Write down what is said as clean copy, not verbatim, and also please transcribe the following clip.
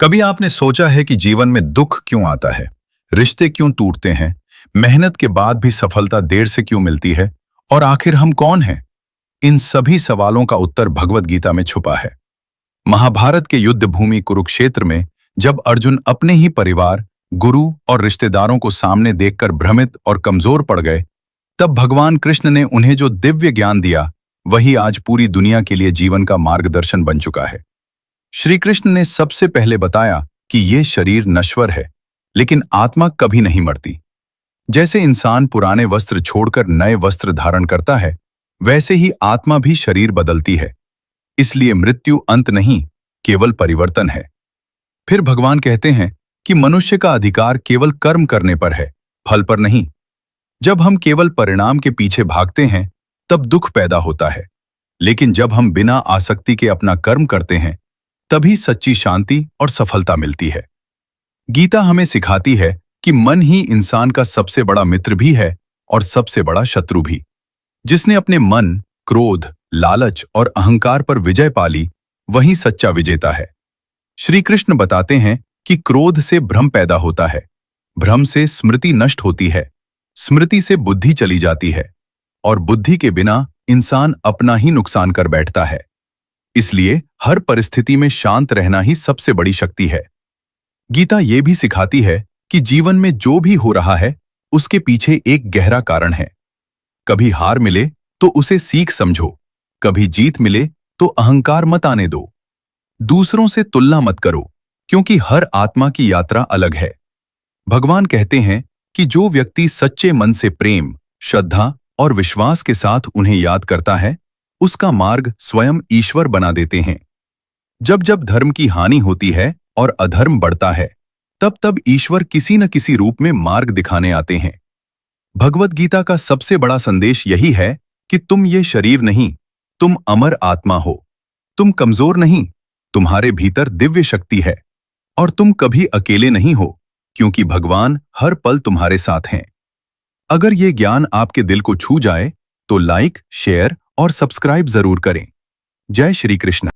कभी आपने सोचा है कि जीवन में दुख क्यों आता है, रिश्ते क्यों टूटते हैं, मेहनत के बाद भी सफलता देर से क्यों मिलती है और आखिर हम कौन हैं? इन सभी सवालों का उत्तर भगवद गीता में छुपा है। महाभारत के युद्ध भूमि कुरुक्षेत्र में जब अर्जुन अपने ही परिवार, गुरु और रिश्तेदारों को सामने देखकर भ्रमित और कमजोर पड़ गए, तब भगवान कृष्ण ने उन्हें जो दिव्य ज्ञान दिया, वही आज पूरी दुनिया के लिए जीवन का मार्गदर्शन बन चुका है। श्री कृष्ण ने सबसे पहले बताया कि ये शरीर नश्वर है, लेकिन आत्मा कभी नहीं मरती। जैसे इंसान पुराने वस्त्र छोड़कर नए वस्त्र धारण करता है, वैसे ही आत्मा भी शरीर बदलती है। इसलिए मृत्यु अंत नहीं, केवल परिवर्तन है। फिर भगवान कहते हैं कि मनुष्य का अधिकार केवल कर्म करने पर है, फल पर नहीं। जब हम केवल परिणाम के पीछे भागते हैं, तब दुख पैदा होता है, लेकिन जब हम बिना आसक्ति के अपना कर्म करते हैं, तभी सच्ची शांति और सफलता मिलती है। गीता हमें सिखाती है कि मन ही इंसान का सबसे बड़ा मित्र भी है और सबसे बड़ा शत्रु भी। जिसने अपने मन, क्रोध, लालच और अहंकार पर विजय पा ली, वही सच्चा विजेता है। श्री कृष्ण बताते हैं कि क्रोध से भ्रम पैदा होता है, भ्रम से स्मृति नष्ट होती है, स्मृति से बुद्धि चली जाती है, और बुद्धि के बिना इंसान अपना ही नुकसान कर बैठता है। इसलिए हर परिस्थिति में शांत रहना ही सबसे बड़ी शक्ति है। गीता ये भी सिखाती है कि जीवन में जो भी हो रहा है, उसके पीछे एक गहरा कारण है। कभी हार मिले तो उसे सीख समझो, कभी जीत मिले तो अहंकार मत आने दो। दूसरों से तुलना मत करो, क्योंकि हर आत्मा की यात्रा अलग है। भगवान कहते हैं कि जो व्यक्ति सच्चे मन से प्रेम, श्रद्धा और विश्वास के साथ उन्हें याद करता है, उसका मार्ग स्वयं ईश्वर बना देते हैं। जब जब धर्म की हानि होती है और अधर्म बढ़ता है, तब तब ईश्वर किसी न किसी रूप में मार्ग दिखाने आते हैं। भगवद गीता का सबसे बड़ा संदेश यही है कि तुम ये शरीर नहीं, तुम अमर आत्मा हो। तुम कमजोर नहीं, तुम्हारे भीतर दिव्य शक्ति है, और तुम कभी अकेले नहीं हो, क्योंकि भगवान हर पल तुम्हारे साथ हैं। अगर ये ज्ञान आपके दिल को छू जाए, तो लाइक, शेयर और सब्सक्राइब जरूर करें। जय श्री कृष्ण।